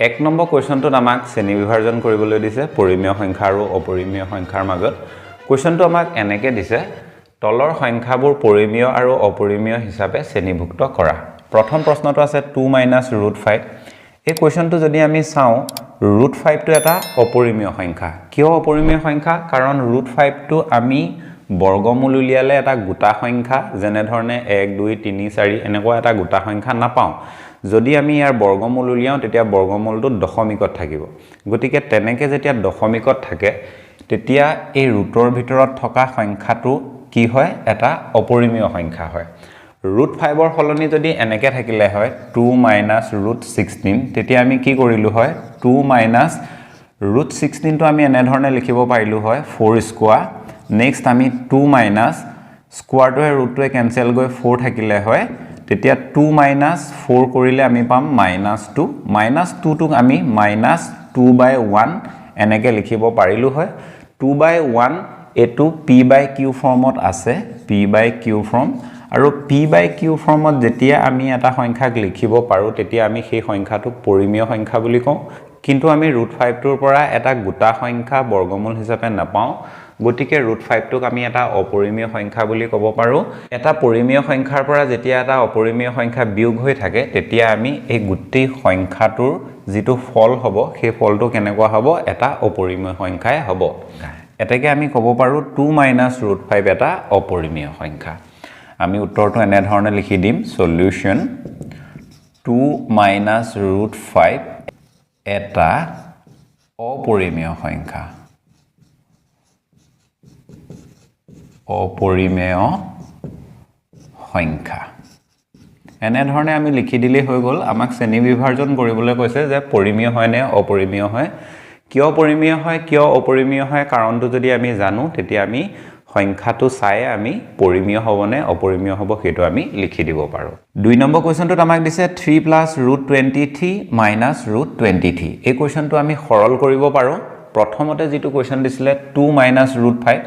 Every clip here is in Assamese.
এক নম্বৰ কোৱেশ্চনটোত আমাক শ্ৰেণী বিভাজন কৰিবলৈ দিছে পৰিমেয় সংখ্যা আৰু অপৰিমেয় সংখ্যাৰ মাজত কোৱেশ্চনটো আমাক এনেকৈ দিছে তলৰ সংখ্যাবোৰ পৰিমেয় আৰু অপৰিমেয় হিচাপে শ্ৰেণীভুক্ত কৰা প্ৰথম প্ৰশ্নটো আছে 2 - √5 এই কোৱেশ্চনটো যদি আমি চাওঁ √5 টো এটা অপৰিমেয় সংখ্যা কিয় অপৰিমেয় সংখ্যা কাৰণ √5 টো আমি বৰ্গমূল উলিয়ালে এটা গোটা সংখ্যা যেনে ধৰণে 1 2 3 4 এনেকুৱা এটা গোটা সংখ্যা নাপাওঁ যদি আমি ইয়াৰ বৰ্গমূল উলিয়াও তেতিয়া বৰ্গমূলটো দশমিকত থাকিব গতিকে তেনেকে যেতিয়া দশমিকত থাকে তেতিয়া এই ৰুটৰ ভিতৰত থকা সংখ্যাটো কি হয় এটা অপৰিমেয় সংখ্যা হয় √5 ৰ সলনি যদি এনেকে থাকিলে হয় 2 - √16 তেতিয়া আমি কি কৰিলো হয় 2 - √16 টো আমি এনে ধৰণে লিখিব পাৰিলো হয় 4 স্কয়াৰ নেক্সট আমি 2 - স্কয়াৰটোৱে ৰুটটোৱে কেনসেল গৈ 4 থাকিলে হয় তেতিয়া 2 - 4 কৰিলে আমি পাম -2 -2 টোক আমি -2/1 এনেকে লিখিব পাৰিলো হয় 2/1 এটো p/q ফৰ্মত আছে p/q ফৰ্ম আৰু p/q ফৰ্মত যেতিয়া আমি এটা সংখ্যাক লিখিব পাৰো তেতিয়া আমি সেই সংখ্যাটোক পৰিমেয় সংখ্যা বুলি কওঁ কিন্তু আমি √5 টোৰ পৰা এটা গোটা সংখ্যা বৰ্গমূল হিচাপে নাপাওঁ গতিকে √5 টোক আমি এটা অপৰিমেয় সংখ্যা বুলি ক'ব পাৰো এটা পৰিমেয় সংখ্যাৰ পৰা যেতিয়া এটা অপৰিমেয় সংখ্যা বিয়োগ হৈ থাকে তেতিয়া আমি এই গোটেই সংখ্যাটোৰ যেটো ফল হ'ব সেই ফলটো কেনেকুৱা হ'ব এটা অপৰিমেয় সংখ্যাই হ'ব এটাকে আমি ক'ব পাৰো 2 - √5 এটা অপৰিমেয় সংখ্যা আমি উত্তৰটো এনে ধৰণে লিখি দিম সলিউশন 2 - √5 এটা অপৰিমেয় সংখ্যা অপৰিমেয় সংখ্যা এনে ধৰণে আমি লিখি দিলে হৈ গল আমাক শ্ৰেণী বিভাজন কৰিবলৈ কৈছে যে পৰিমেয় হয় নে অপৰিমেয় হয় কিয় পৰিমেয় হয় কিয় অপৰিমেয় হয় কাৰণটো যদি আমি জানো তেতিয়া আমি সংখ্যাটো চাই আমি পৰিমেয় হ'ব নে অপৰিমেয় হ'ব হেতু আমি লিখি দিব পাৰো 2 নম্বৰ কোৱেশ্চনটোত আমাক দিছে 3 + √23 - √23 এই কোৱেশ্চনটো আমি সৰল কৰিব পাৰো প্ৰথমতে যেটো কোৱেশ্চন দিছিলে 2 - √5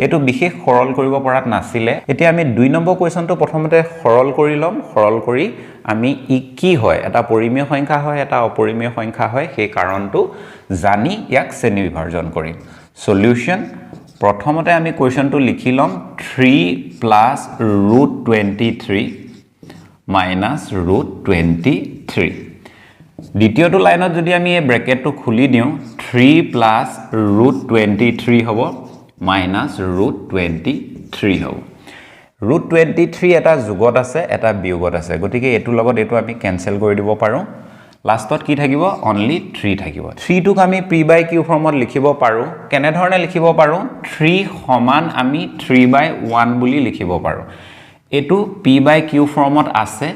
এটো বিশেষ সৰল কৰিব পৰাত নাছিলে এতিয়া আমি 2 নম্বৰ কোৱেশ্চনটো প্ৰথমতে সৰল কৰি লম সৰল কৰি আমি ই কি হয় এটা পৰিমেয় সংখ্যা হয় এটা অপৰিমেয় সংখ্যা হয় সেই কাৰণটো জানি ইয়াক শ্ৰেণী বিভাজন কৰিম সলিউশন প্ৰথমতে আমি কোৱেশ্চনটো লিখি লম 3 + √23 - √23 দ্বিতীয়টো লাইনত যদি আমি এই ব্ৰেকেটটো খুলি দিও 3 + √23 হ'ব -√23 হ'ব √23 এটা যোগত আছে এটা বিয়োগত আছে গতিকে এটো লগত এটো আমি কেনসেল কৰি দিব পাৰো লাষ্টত কি থাকিব অনলি 3 থাকিব 3 টোক আমি p/q ফৰ্মত লিখিব পাৰো কেনে ধৰণে লিখিব পাৰো 3 সমান আমি 3/1 বুলি লিখিব পাৰো এটো p/q ফৰ্মত আছে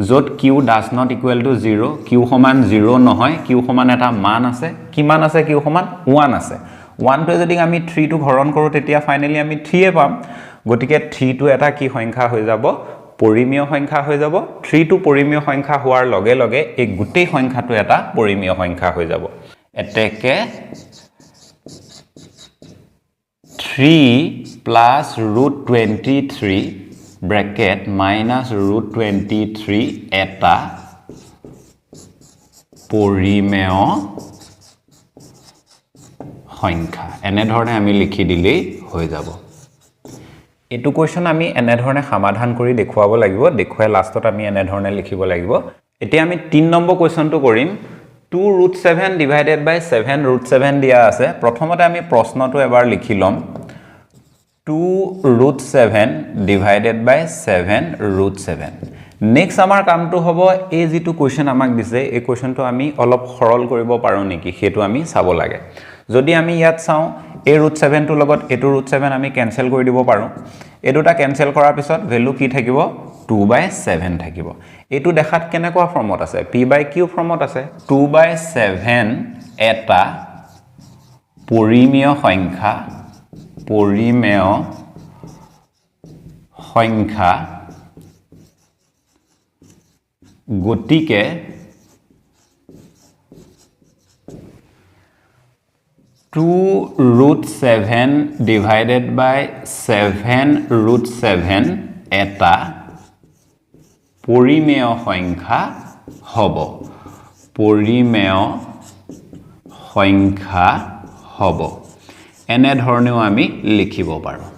যত q does not equal to 0 q সমান 0 নহয় q সমান এটা মান আছে কিমান আছে q সমান 1 আছে 1 টো যদি আমি 3 টো হৰণ কৰো তেতিয়া ফাইনালি আমি 3 এ পাম গতিকে 3 টো এটা কি সংখ্যা হৈ যাব পৰিমেয় সংখ্যা হৈ যাব 3 টো পৰিমেয় সংখ্যা হোৱাৰ লগে লগে এই গোটেই সংখ্যাটো এটা পৰিমেয় সংখ্যা হৈ যাব এতেকে 3 + √23 ব্ৰেকেট -√23 এটা পৰিমেয় সংখ্যা এনে ধৰণে আমি লিখি দিলেই হৈ যাব এটো কোৱেশ্চন আমি এনে ধৰণে সমাধান কৰি দেখুৱাব লাগিব দেখুৱাই লাষ্টত আমি এনে ধৰণে লিখিব লাগিব এতিয়া আমি 3 নম্বৰ কোৱেশ্চনটো কৰিম 2√7 / 7√7 দিয়া আছে প্ৰথমতে আমি প্ৰশ্নটো এবাৰ লিখি লম 2√7 / 7√7 নেক্সট আমাৰ কামটো হ'ব এই যেটো কোৱেশ্চন আমাক দিছে এই কোৱেশ্চনটো আমি অলপ সৰল কৰিব পাৰো নেকি হেতু আমি চাব লাগে যদি আমি ইয়াত চাওঁ এই √7 টোৰ লগত এটো √7 আমি কেনসেল কৰি দিব পাৰো এই দুটা কেনসেল কৰাৰ পিছত ভ্যালু কি থাকিব 2/7 থাকিব এটো দেখাত কেনেকুৱা ফৰ্মত আছে p/q ফৰ্মত আছে 2/7 এটা পৰিমেয় সংখ্যা গতিকে 2√7 / 7√7 এটা পৰিমেয় সংখ্যা হ'ব পৰিমেয় সংখ্যা হ'ব এনে ধৰণেও আমি লিখিব পাৰোঁ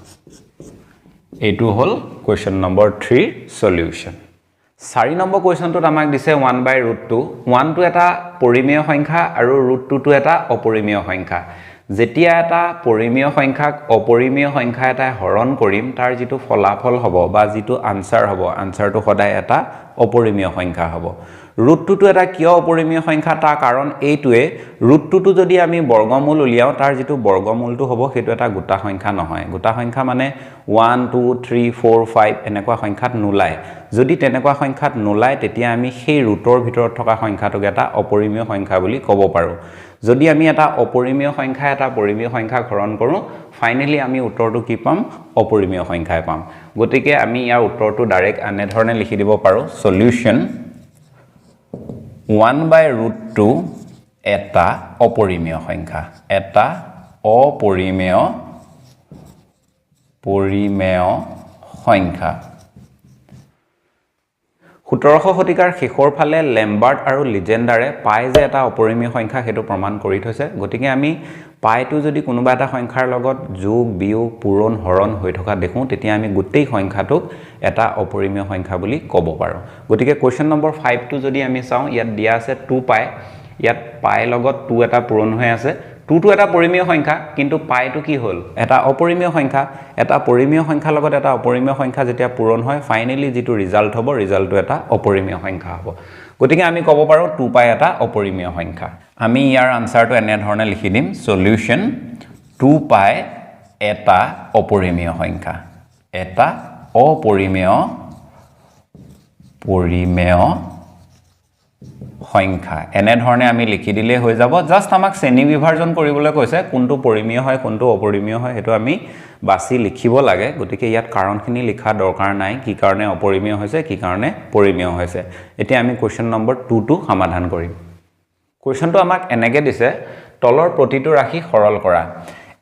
এইটো হল কোৱেশ্চন নম্বৰ 3 সলিউশন 4 নম্বৰ কোৱেশ্চনটোত আমাক দিছে 1/√2 1 টো এটা পৰিমেয় সংখ্যা আৰু √2 টো এটা অপৰিমেয় সংখ্যা যেতিয়া এটা পৰিমেয় সংখ্যাক অপৰিমেয় সংখ্যা এটা হৰণ কৰিম তাৰ যেটো ফলাফল হ'ব বা যেটো আনসাৰ হ'ব আনসাৰটো সদায় এটা অপৰিমেয় সংখ্যা হ'ব √2 টো এটা কিয় অপৰিমেয় সংখ্যা তাৰ কাৰণ এইটোৱে √2 টো যদি আমি বৰ্গমূল উলিয়াও তাৰ যেটো বৰ্গমূলটো হ'ব সেইটো এটা গোটা সংখ্যা নহয় গোটা সংখ্যা মানে 1 2 3 4 5 এনেকুৱা সংখ্যাত নোলায় যদি তেনেকুৱা সংখ্যাত নোলায় তেতিয়া আমি সেই ৰুটৰ ভিতৰত থকা সংখ্যাটোক এটা অপৰিমেয় সংখ্যা বুলি ক'ব পাৰো যদি আমি এটা অপৰিমেয় সংখ্যা এটা পৰিমেয় সংখ্যা হৰণ কৰো ফাইনালি আমি উত্তৰটো কি পাম অপৰিমেয় সংখ্যাই পাম গতিকে আমি ইয়াৰ উত্তৰটো ডাইৰেক্ট আনে ধৰণে লিখি দিব পাৰো সলিউশন 1/√2 এটা অপৰিমেয় সংখ্যা এটা অপৰিমেয় সংখ্যা 1700 শতিকাৰ শেষৰ ফালে লেম্বাৰ্ট আৰু লিজেন্ডাৰে পাই যে এটা অপৰিমেয় সংখ্যা হেতু প্ৰমাণ কৰি থৈছে গতিকে আমি পাইটো যদি কোনোবা এটা সংখ্যাৰ লগত যোগ বিয়োগ পূৰণ হৰণ হৈ থকা দেখো তেতিয়া আমি গোটেই সংখ্যাটোক এটা অপৰিমেয় সংখ্যা বুলি ক'ব পাৰো গতিকে কোৱেশ্চন নম্বৰ 5 টো যদি আমি চাও ইয়াত দিয়া আছে 2 পাই ইয়াত পাই লগত 2 এটা পূৰণ হৈ আছে 2 টো এটা পৰিমেয় সংখ্যা কিন্তু পাইটো কি হল এটা অপৰিমেয় সংখ্যা এটা পৰিমেয় সংখ্যা লগত এটা অপৰিমেয় সংখ্যা যেতিয়া পূৰণ হয় ফাইনালি যেটো ৰিজাল্ট হ'ব ৰিজাল্টটো এটা অপৰিমেয় সংখ্যা হ'ব গতিকে আমি ক'ব পাৰো 2 পাই এটা অপৰিমেয় সংখ্যা আমি ইয়াৰ আনসাৰটো এনে ধৰণে লিখি দিম সলিউশন 2 পাই এটা অপৰিমেয় সংখ্যা এটা অপৰিমেয় সংখ্যা এনে ধৰণে আমি লিখি দিলে হৈ যাব জাস্ট আমাক শ্ৰেণী বিভাজন কৰিবলৈ কৈছে কোনটো পৰিমেয় হয় কোনটো অপৰিমেয় হয় হেতু আমি বাছি লিখিব লাগে গতিকে ইয়াত কাৰণখিনি লিখা দৰকাৰ নাই কি কাৰণে অপৰিমেয় হৈছে কি কাৰণে পৰিমেয় হৈছে এতিয়া আমি কোৱেশ্চন নম্বৰ 2 টো সমাধান কৰিম কোৱেশ্চনটো আমাক এনেকৈ দিছে তলৰ প্ৰতিটো ৰাশি সৰল কৰা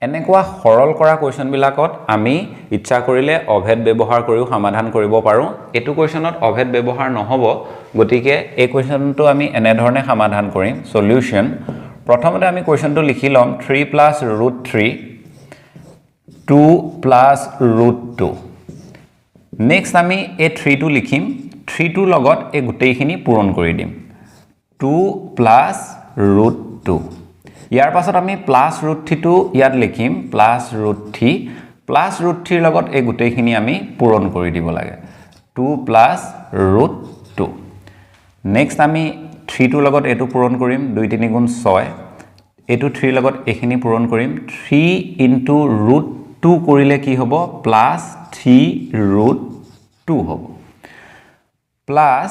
এনেকুৱা সৰল কৰা কোৱেশ্চন বিলাকত আমি ইচ্ছা কৰিলে অভেদ ব্যৱহাৰ কৰিও সমাধান কৰিব পাৰো এটো কোৱেশ্চনত অভেদ ব্যৱহাৰ নহব গতিকে এই কোৱেশ্চনটো আমি এনে ধৰণে সমাধান কৰিম সলিউশন প্ৰথমতে আমি কোৱেশ্চনটো লিখি লম 3 + √3 2 + √2 নেক্সট আমি এই 3 টো লিখিম 3 টোৰ লগত এই গোটেইখিনি পূৰণ কৰি দিম 2 + √2 ইয়াৰ পাছত আমি +√3 টো ইয়াত লিখিম +√3 +√3 লগত এই গোটেইখিনি আমি পূৰণ কৰি দিব লাগে 2 + √2 নেক্সট আমি 3 টোৰ লগত এটো পূৰণ কৰিম 2 3 গুণ 6 এটো 3 লগত এখিনি পূৰণ কৰিম 3 * √2 কৰিলে কি হ'ব +3√2 হ'ব প্লাস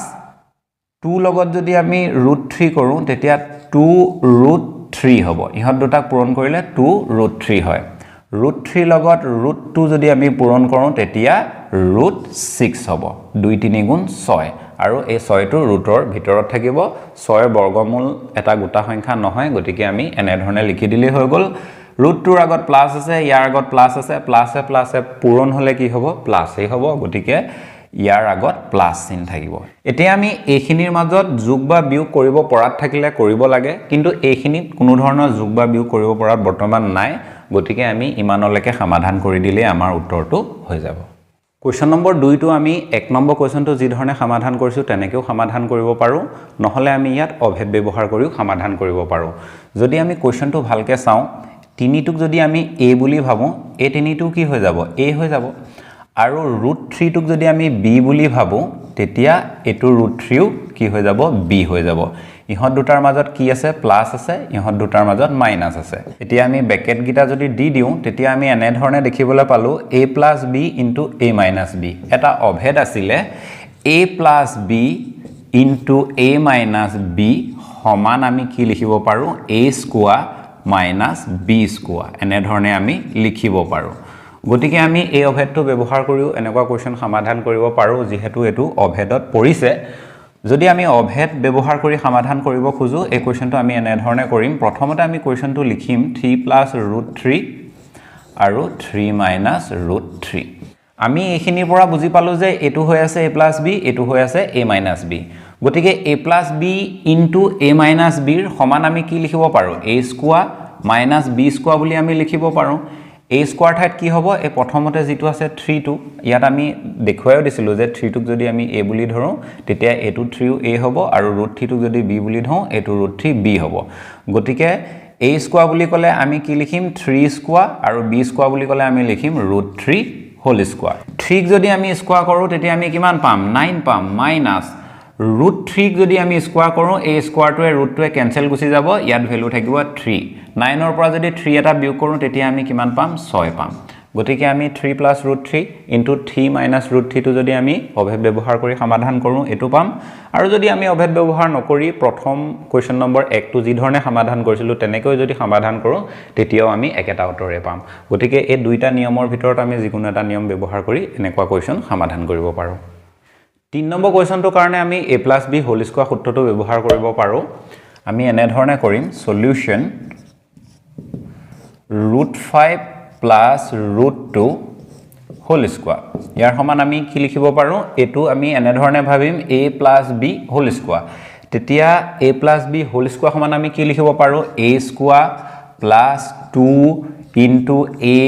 2 লগত যদি আমি √3 কৰো তেতিয়া 2√3 হ'ব ইহত দুটাক পূৰণ কৰিলে 2√3 হয় √3 লগত √2 যদি আমি পূৰণ কৰো তেতিয়া √6 হ'ব 2 3 গুণ 6 আৰু এই 6 টো ৰুটৰ ভিতৰত থাকিব 6 বৰ্গমূল এটা গোটা সংখ্যা নহয় গতিকে আমি এনে ধৰণে লিখি দিলে হৈ গল √2 আগত প্লাস আছে ইয়াৰ আগত প্লাস আছে প্লাসে পূৰণ হলে কি হ'ব প্লাসই হ'ব গতিকে ইয়াৰ আগত প্লাস চিন থাকিব এতিয়া আমি এইখিনিৰ মাজত যোগ বা বিয়োগ কৰিব পৰাত থাকিলে কৰিব লাগে কিন্তু এইখিনিত কোনো ধৰণৰ যোগ বা বিয়োগ কৰিব পৰাত বৰ্তমান নাই গতিকে আমি ইমানলৈকে সমাধান কৰি দিলে আমাৰ উত্তৰটো হৈ যাব কোৱেশ্চন নম্বৰ 2 টো আমি 1 নম্বৰ কোৱেশ্চনটো যি ধৰণে সমাধান কৰিছো তেনেকেও সমাধান কৰিব পাৰো নহলে আমি ইয়াত অভেদ ব্যৱহাৰ কৰিও সমাধান কৰিব পাৰো যদি আমি কোৱেশ্চনটো ভালকে চাও 3 টোক যদি আমি a বুলি ভাবো এই 3 টো কি হৈ যাব a হৈ যাব আৰু √3 টোক যদি আমি b বুলি ভাবো তেতিয়া এটো √3 কি হৈ যাব b হৈ যাব ইহত দুটাৰ মাজত কি আছে প্লাস আছে ইহত দুটাৰ মাজত মাইনাস আছে এতিয়া আমি ব্ৰেকেট গিটা যদি দি দিও তেতিয়া আমি এনে ধৰণে দেখিবলৈ পালো a + b * a - b এটা অভেদ আছিলে a + b * a - b সমান আমি কি লিখিব পাৰো a² - b² এনে ধৰণে আমি লিখিব পাৰো গতিকে আমি এই অভেদটো ব্যৱহাৰ কৰিও এনেকুৱা কোৱেশ্চন সমাধান কৰিব পাৰো যেহেতু এটো অভেদত পৰিছে যদি আমি অভেদ ব্যৱহাৰ কৰি সমাধান কৰিব খুজো এই কোৱেশ্চনটো আমি এনে ধৰণে কৰিম প্ৰথমতে আমি কোৱেশ্চনটো লিখিম 3 + √3 আৰু 3 - √3 আমি এইখিনিৰ পৰা বুজি পালো যে এটো হৈ আছে a + b এটো হৈ আছে a - b গতিকে a plus b into a minus b ৰ সমান আমি কি লিখিব পাৰো a square minus b square বুলি আমি লিখিব পাৰো a স্কয়াৰ ঠাইত কি হ'ব এই প্ৰথমতে যেটো আছে 3 টো ইয়াত আমি দেখুৱাইও দিছিলো যে 3 টোক যদি আমি a বুলি ধৰো তেতিয়া a টো 3 a হ'ব আৰু √3 টোক যদি b বুলি ধৰো এটো √3 b হ'ব গতিকে a স্কয়াৰ বুলি ক'লে আমি কি লিখিম 3 স্কয়াৰ আৰু b স্কয়াৰ বুলি ক'লে আমি লিখিম √3 হোল স্কয়াৰ 3 যদি আমি স্কয়াৰ কৰো তেতিয়া আমি কিমান পাম 9 পাম মাইনাস √3 যদি আমি স্কয়াৰ কৰো এই স্কয়াৰটোৱে √টোৱে কেনসেল গুচি যাব ইয়াত ভ্যালু থাকিব 3 9 ৰ পৰা যদি 3 এটা বিয়োগ কৰো তেতিয়া আমি কিমান পাম 6 পাম গতিকে আমি 3 + √3 * 3 - √3 টো যদি আমি অভেদ ব্যৱহাৰ কৰি সমাধান কৰো এটো পাম আৰু যদি আমি অভেদ ব্যৱহাৰ নকৰি প্ৰথম কোৱেশ্চন নম্বৰ 1 টো যি ধৰণে সমাধান কৰিছিলো তেনেকৈ যদি সমাধান কৰো তেতিয়াও আমি একেটা উত্তৰে পাম গতিকে এই দুইটা নিয়মৰ ভিতৰত আমি যিকোনো এটা নিয়ম ব্যৱহাৰ কৰি এনেকুৱা কোৱেশ্চন সমাধান কৰিব পাৰো 3 নম্বৰ কোৱেশ্চনটোৰ কাৰণে আমি a + b হোল স্কয়াৰ সূত্ৰটো ব্যৱহাৰ কৰিব পাৰো আমি এনে ধৰণে কৰিম সলিউশন √5 plus √2 হোল স্কয়াৰ ইয়াৰ সমান আমি কি লিখিব পাৰো এটো আমি এনে ধৰণে ভাবিম a plus b whole square তেতিয়া a plus b whole square সমান আমি কি লিখিব পাৰো a square plus 2 into a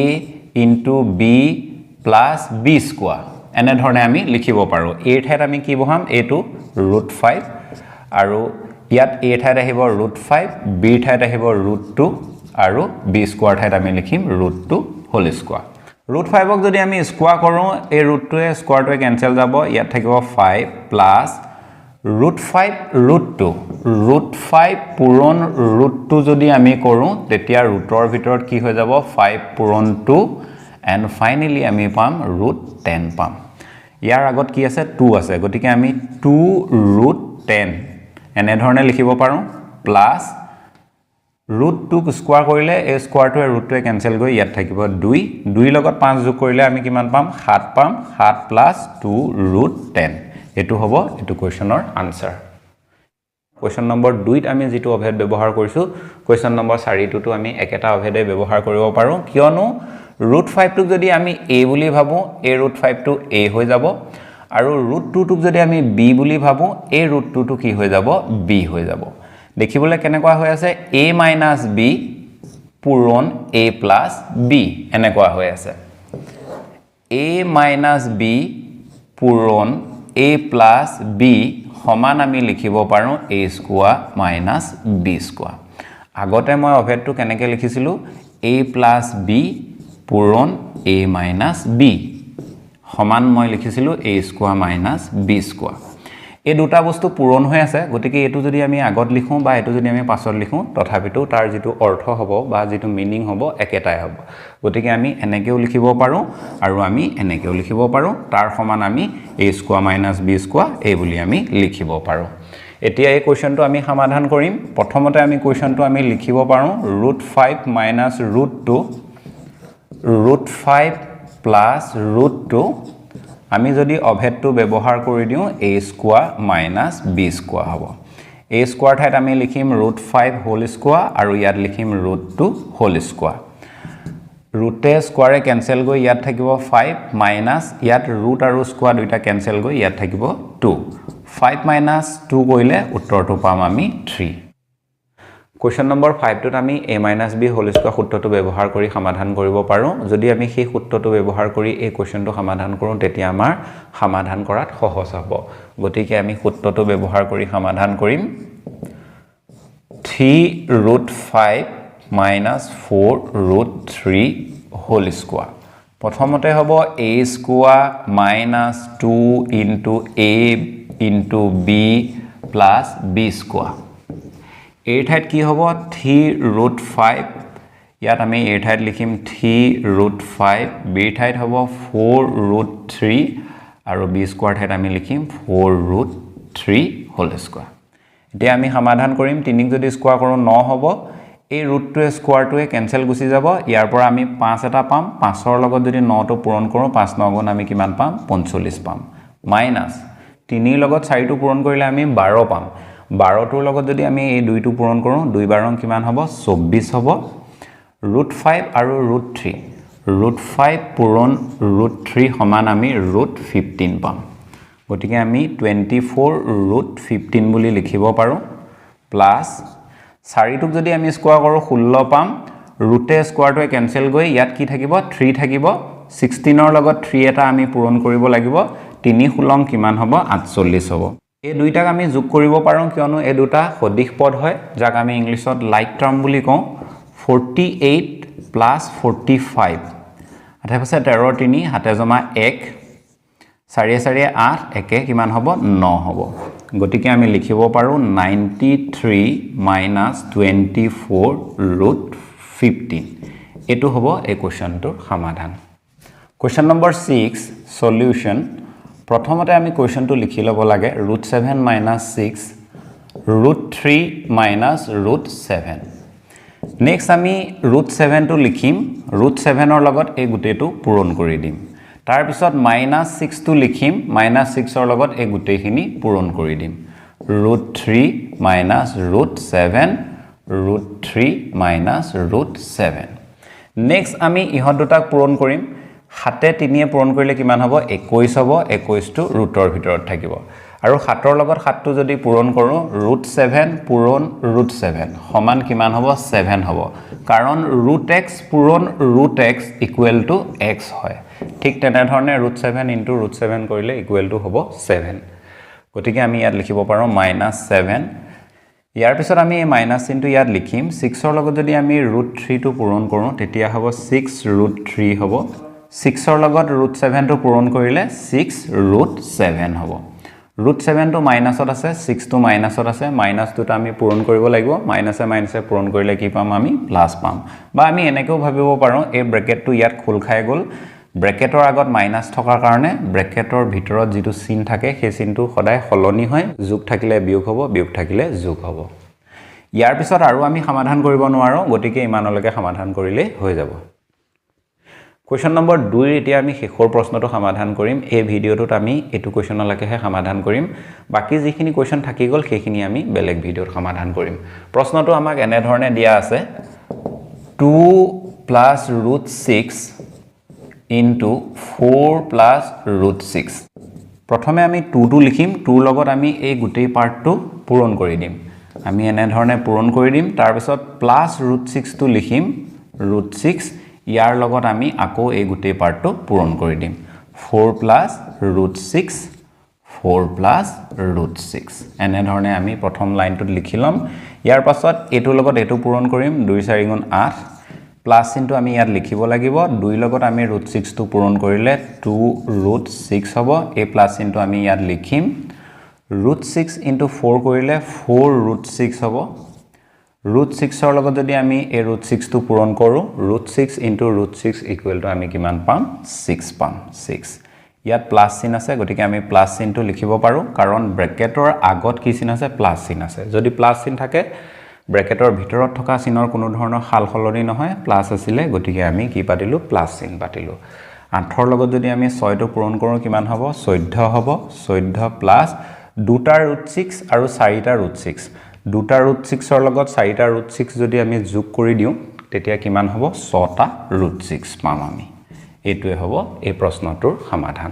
into b plus b square এনে ধৰণে আমি লিখিব পাৰো a ঠাইত আমি কি বহাম a টো √5 আৰু ইয়াত a ঠাইত আহিব √5 b ঠাইত আহিব √2 আৰু b স্কয়াৰ ঠাইত আমি লিখিম √2 হোল স্কয়াৰ √5 ক যদি আমি স্কয়াৰ কৰো এই √টোৱে স্কয়াৰটোৱে কেনসেল যাব ইয়াত থাকিব 5 প্লাস √5 √2 √5 পূৰণ √2 যদি আমি কৰো তেতিয়া ৰুটৰ ভিতৰত কি হৈ যাব 5 পূৰণ 2 and finally আমি পাম √10 পাম ইয়াৰ আগত কি আছে 2 আছে গতিকে আমি 2 √10 এনে ধৰণে লিখিব পাৰো প্লাস √2 ক স্কয়াৰ কৰিলে এই স্কয়াৰটোৱে √টোৱে কেনসেল গৈ ইয়াত থাকিব 2 2 লগত 5 যোগ কৰিলে আমি কিমান পাম 7 পাম 7 প্লাস 2 √10 এটো হ'ব এটো কোৱেশ্চনৰ আনসাৰ কোৱেশ্চন নম্বৰ 2 ত আমি যেটো অভেদ ব্যৱহাৰ কৰিছো কোৱেশ্চন নম্বৰ 4 টো আমি একেটা অভেদে ব্যৱহাৰ কৰিব পাৰো কিয়নো √5 টোক যদি আমি a বুলি ভাবো a √5 টো a হৈ যাব আৰু √2 টোক যদি আমি b বুলি ভাবো a √2 টো কি হৈ যাব b হৈ যাব দেখিবলৈ কেনেকুৱা হৈ আছে a - b পূৰণ a + b এনেকুৱা হৈ আছে a - b পূৰণ a + b সমান আমি লিখিব পাৰো a স্কয়াৰ - b স্কয়াৰ আগতে মই অভেদটো কেনেকৈ লিখিছিলো a + b পূৰণ a - b সমান মই লিখিছিলো a স্কয়াৰ - b স্কয়াৰ এই দুটা বস্তু পূৰণ হৈ আছে গতিকে এটো যদি আমি আগত লিখো বা এটো যদি আমি পাছত লিখো তথাপিতো তাৰ যেটো অৰ্থ হ'ব বা যেটো মিনিং হ'ব একেটাই হ'ব গতিকে আমি এনেকেও লিখিব পাৰো আৰু আমি এনেকেও লিখিব পাৰো তাৰ সমান আমি a স্কয়াৰ - b স্কয়াৰ এই বুলি আমি লিখিব পাৰো এতিয়া এই কোৱেশ্চনটো আমি সমাধান কৰিম প্ৰথমতে আমি কোৱেশ্চনটো আমি লিখিব পাৰো √5 - √2 √5 plus √2 আমি যদি অভেদটো ব্যৱহাৰ কৰি দিও a স্কয়াৰ - b স্কয়াৰ হ'ব a স্কয়াৰ ঠাইত আমি লিখিম √5 হোল স্কয়াৰ আৰু ইয়াত লিখিম √2 হোল স্কয়াৰ ৰুটে স্কয়াৰে কেনসেল গৈ ইয়াত থাকিব 5 মাইনাস ইয়াত ৰুট আৰু স্কয়াৰ দুইটা কেনসেল গৈ ইয়াত থাকিব 2 5 - 2 কৰিলে উত্তৰটো পাম আমি 3 কোৱেশ্চন নম্বৰ 5 টোত আমি a - b হোল স্কয়াৰ সূত্ৰটো ব্যৱহাৰ কৰি সমাধান কৰিব পাৰো যদি আমি সেই সূত্ৰটো ব্যৱহাৰ কৰি এই কোৱেশ্চনটো সমাধান কৰো তেতিয়া আমাৰ সমাধান কৰাত সহজ হ'ব গতিকে আমি সূত্ৰটো ব্যৱহাৰ কৰি সমাধান কৰিম 3√5 - 4√3 হোল স্কয়াৰ প্ৰথমতে হ'ব a square - 2 into a into b plus b square a ঠাইত কি হ'ব 3√5 ইয়াত আমি a ঠাইত লিখিম 3√5 b ঠাইত হ'ব 4√3 আৰু b স্কয়াৰ ঠাইত আমি লিখিম 4√3 হোল স্কয়াৰ এতিয়া আমি সমাধান কৰিম 3 যদি স্কয়াৰ কৰো 9 হ'ব এই ৰুটটোৱে স্কয়াৰটোৱে কেনসেল গুচি যাব ইয়াৰ পৰা আমি 5 এটা পাম 5 ৰ লগত যদি 9 টো পূৰণ কৰো 5 9 গুণ আমি কিমান পাম 45 পাম মাইনাস 3 ৰ লগত 4 টো পূৰণ কৰিলে আমি 12 পাম 12 টোৰ লগত যদি আমি এই 2 টো পূৰণ কৰো 2 12 কিমান হ'ব 24 হ'ব √5 আৰু √3 √5 পূৰণ √3 সমান আমি √15 পাম গতিকে আমি 24 ৰুট 15 বুলি লিখিব পাৰো প্লাস 4 টুক যদি আমি স্কয়াৰ কৰো 16 পাম ৰুটে স্কয়াৰটোৱে কেনসেল গৈ ইয়াত কি থাকিব 3 থাকিব 16 ৰ লগত 3 এটা আমি পূৰণ কৰিব লাগিব 3 16 কিমান হ'ব 48 হ'ব এই দুইটাক আমি যোগ কৰিব পাৰো কিয়নো এই দুটা সদিশ পদ হয় যাক আমি ইংলিছত লাইক টাৰ্ম বুলি কওঁ 48 plus 45 আঠে পাছে 13 3 হাতে জমা 1 4 4 8 একে কিমান হ'ব 9 হ'ব গতিকে আমি লিখিব পাৰো 93 minus 24 root 15 এটো হ'ব এই কোৱেশ্চনটোৰ সমাধান কোৱেশ্চন নম্বৰ 6 সলিউশন প্ৰথমতে আমি কোৱেশ্চনটো লিখি লব লাগে √7 - 6 √3 - √7 নেক্সট আমি √7 টো লিখিম √7 ৰ লগত এই গুটেটো পূৰণ কৰি দিম তাৰ পিছত -6 টো লিখিম -6 ৰ লগত এই গুটেখিনি পূৰণ কৰি দিম √3 - √7 √3 - √7 নেক্সট আমি ইহত দুটাক পূৰণ কৰিম 7 এ 3 এ পূৰণ কৰিলে কিমান হ'ব 21 হ'ব 21 টো ৰুটৰ ভিতৰত থাকিব আৰু 7 ৰ লগত 7 টো যদি পূৰণ কৰো √7 পূৰণ √7 সমান কিমান হ'ব 7 হ'ব কাৰণ √x পূৰণ √x = x হয় ঠিক তেনে ধৰণে √7 * √7 কৰিলে = হ'ব 7 গতিকে আমি ইয়াত লিখিব পাৰো -7 ইয়াৰ পিছত আমি এই মাইনাস চিনটো ইয়াত লিখিম 6 ৰ লগত যদি আমি √3 টো পূৰণ কৰো তেতিয়া হ'ব 6 √3 হ'ব 6 ৰ লগত √7 টো পূৰণ কৰিলে 6 √7 হ'ব √7 টো মাইনাসত আছে 6 টো মাইনাসত আছে মাইনাস দুটা আমি পূৰণ কৰিব লাগিব মাইনাসে মাইনাসে পূৰণ কৰিলে কি পাম আমি প্লাস পাম বা আমি এনেকেও ভাবিব পাৰো এই ব্ৰেকেটটো ইয়াত খোল খাই গল ব্ৰেকেটৰ আগত মাইনাস থকাৰ কাৰণে ব্ৰেকেটৰ ভিতৰত যেটো চিন থাকে সেই চিনটো সদায় হলনি হয় যোগ থাকিলে বিয়োগ হ'ব বিয়োগ থাকিলে যোগ হ'ব ইয়াৰ পিছত আৰু আমি সমাধান কৰিব নোৱাৰো গতিকে ইমানলৈকে সমাধান কৰিলে হৈ যাব কোৱেশ্চন নম্বৰ 2 এতিয়া আমি শেষৰ প্ৰশ্নটো সমাধান কৰিম এই ভিডিওটোত আমি এটো কোৱেশ্চনলৈকেহে সমাধান কৰিম বাকি যিখিনি কোৱেশ্চন থাকি গল সেইখিনি আমি বেলেগ ভিডিওত সমাধান কৰিম প্ৰশ্নটো আমাক এনে ধৰণে দিয়া আছে 2 plus √6 into 4 plus √6 প্ৰথমে আমি 2 টো লিখিম 2 লগত আমি এই গুটেই পাৰ্টটো পূৰণ কৰি দিম আমি এনে ধৰণে পূৰণ কৰি দিম তাৰ পিছত প্লাস √6 টো লিখিম √6 ইয়াৰ লগত আমি আকৌ এই গুটেই পাৰ্টটো পূৰণ কৰি দিম 4 plus √6 4 plus √6 এনে ধৰণে আমি প্ৰথম লাইনটোত লিখিলম ইয়াৰ পাছত এটো লগত এটো পূৰণ কৰিম 2 4 গুণ 8 প্লাস চিনটো আমি ইয়াত লিখিব লাগিব 2 লগত আমি √6 টো পূৰণ কৰিলে 2 √6 হ'ব এই প্লাস চিনটো আমি ইয়াত লিখিম √6 * 4 কৰিলে 4 √6 হ'ব √6 ৰ লগত যদি আমি এই √6 টো পূৰণ কৰো √6 * √6 = আমি কিমান পাম 6 পাম 6 ইয়াত প্লাস চিন আছে গতিকে আমি প্লাস চিনটো লিখিব পাৰো কাৰণ ব্ৰেকেটৰ আগত কি চিন আছে প্লাস চিন আছে যদি প্লাস চিন থাকে ব্ৰেকেটৰ ভিতৰত থকা চিনৰ কোনো ধৰণৰ হালহলনি নহয় প্লাস আছিল গতিকে আমি কি পাতিলো প্লাস চিন পাতিলো 8 ৰ লগত যদি আমি 6 টো পূৰণ কৰো কিমান হ'ব 14 হ'ব 14 প্লাস 2টা √6 আৰু 4টা √6 2টা √6 ৰ লগত 4টা √6 যদি আমি যোগ কৰি দিও তেতিয়া কিমান হ'ব 6টা √6 পাম আমি এটোৱে হ'ব এই প্ৰশ্নটোৰ সমাধান